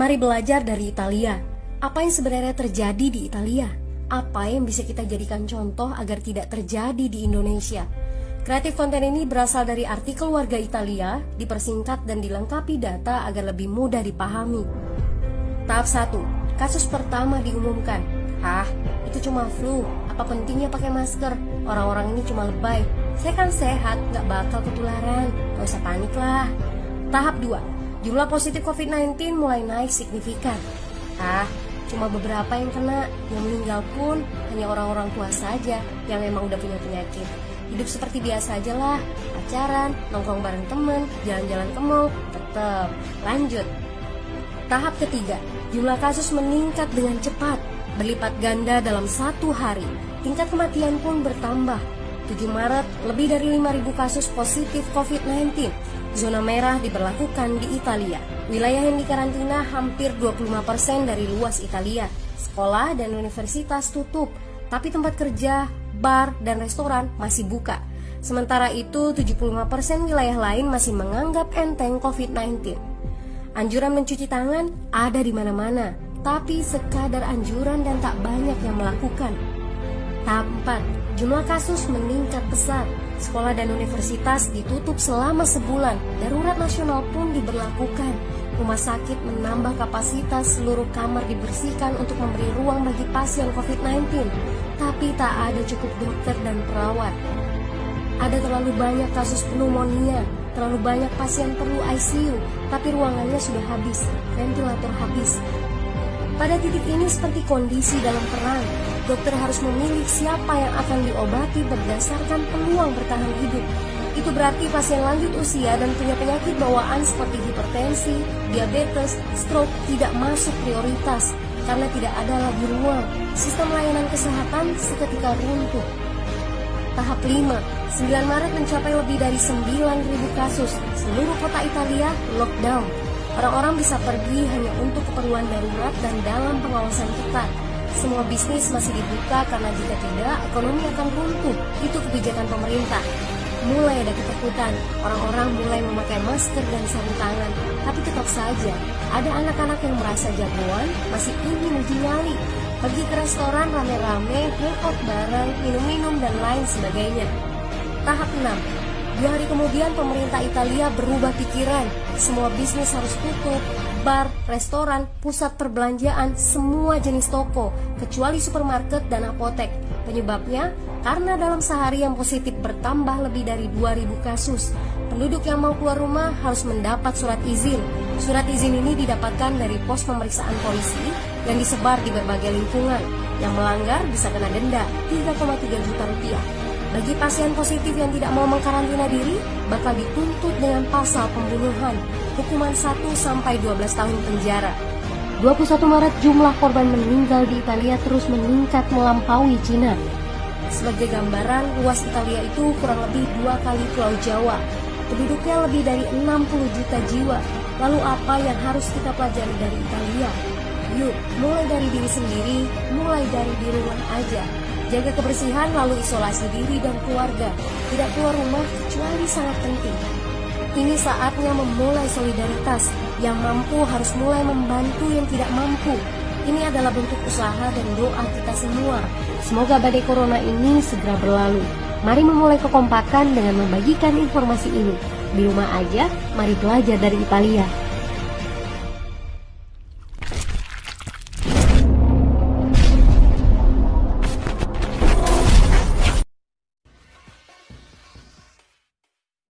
Mari belajar dari Italia. Apa yang sebenarnya terjadi di Italia? Apa yang bisa kita jadikan contoh agar tidak terjadi di Indonesia? Kreatif konten ini berasal dari artikel warga Italia, dipersingkat dan dilengkapi data agar lebih mudah dipahami. Tahap 1. Kasus pertama diumumkan. Itu cuma flu. Apa pentingnya pakai masker? Orang-orang ini cuma lebay. Saya kan sehat, gak bakal ketularan. Gak usah panik lah. Tahap 2. Jumlah positif COVID-19 mulai naik signifikan. Cuma beberapa yang kena, yang meninggal pun hanya orang-orang tua saja yang memang udah punya penyakit. Hidup seperti biasa aja lah, pacaran, nongkrong bareng temen, jalan-jalan ke mall, tetap lanjut. Tahap ketiga, jumlah kasus meningkat dengan cepat, berlipat ganda dalam 1 hari. Tingkat kematian pun bertambah. 7 Maret, lebih dari 5.000 kasus positif COVID-19. Zona merah diberlakukan di Italia. Wilayah yang dikarantina hampir 25% dari luas Italia. Sekolah dan universitas tutup, tapi tempat kerja, bar, dan restoran masih buka. Sementara itu, 75% wilayah lain masih menganggap enteng COVID-19. Anjuran mencuci tangan ada di mana-mana, tapi sekadar anjuran dan tak banyak yang melakukan. Tahap 4. Jumlah kasus meningkat pesat. Sekolah dan universitas ditutup selama sebulan. Darurat nasional pun diberlakukan. Rumah sakit menambah kapasitas, seluruh kamar dibersihkan untuk memberi ruang bagi pasien COVID-19. Tapi tak ada cukup dokter dan perawat. Ada terlalu banyak kasus pneumonia, terlalu banyak pasien perlu ICU, tapi ruangannya sudah habis, ventilator habis. Pada titik ini seperti kondisi dalam perang. Dokter harus memilih siapa yang akan diobati berdasarkan peluang bertahan hidup. Itu berarti pasien lanjut usia dan punya penyakit bawaan seperti hipertensi, diabetes, stroke tidak masuk prioritas karena tidak ada lagi ruang. Sistem layanan kesehatan seketika runtuh. Tahap 5. 9 Maret mencapai lebih dari 9.000 kasus. Seluruh kota Italia lockdown. Orang-orang bisa pergi hanya untuk keperluan darurat dan dalam pengawasan ketat. Semua bisnis masih dibuka karena jika tidak, ekonomi akan runtuh. Itu kebijakan pemerintah. Mulai ada ketakutan, orang-orang mulai memakai masker dan sarung tangan. Tapi tetap saja, ada anak-anak yang merasa jagoan, masih ingin uji nyali. Pergi ke restoran rame-rame, hangout bareng, minum-minum dan lain sebagainya. Tahap 6. 2 hari kemudian pemerintah Italia berubah pikiran. Semua bisnis harus tutup, bar, restoran, pusat perbelanjaan, semua jenis toko, kecuali supermarket dan apotek. Penyebabnya, karena dalam sehari yang positif bertambah lebih dari 2.000 kasus. Penduduk yang mau keluar rumah harus mendapat surat izin. Surat izin ini didapatkan dari pos pemeriksaan polisi yang disebar di berbagai lingkungan. Yang melanggar bisa kena denda 3,3 juta rupiah. Bagi pasien positif yang tidak mau mengkarantina diri, bakal dituntut dengan pasal pembunuhan, hukuman 1-12 tahun penjara. 21 Maret jumlah korban meninggal di Italia terus meningkat melampaui Cina. Sebagai gambaran, luas Italia itu kurang lebih 2 kali Pulau Jawa. Penduduknya lebih dari 60 juta jiwa. Lalu apa yang harus kita pelajari dari Italia? Yuk, mulai dari diri sendiri, mulai dari di rumah aja. Jaga kebersihan lalu isolasi diri dan keluarga. Tidak keluar rumah kecuali sangat penting. Ini saatnya memulai solidaritas. Yang mampu harus mulai membantu yang tidak mampu. Ini adalah bentuk usaha dan doa kita semua. Semoga badai corona ini segera berlalu. Mari memulai kekompakan dengan membagikan informasi ini. Di rumah aja, mari belajar dari Italia.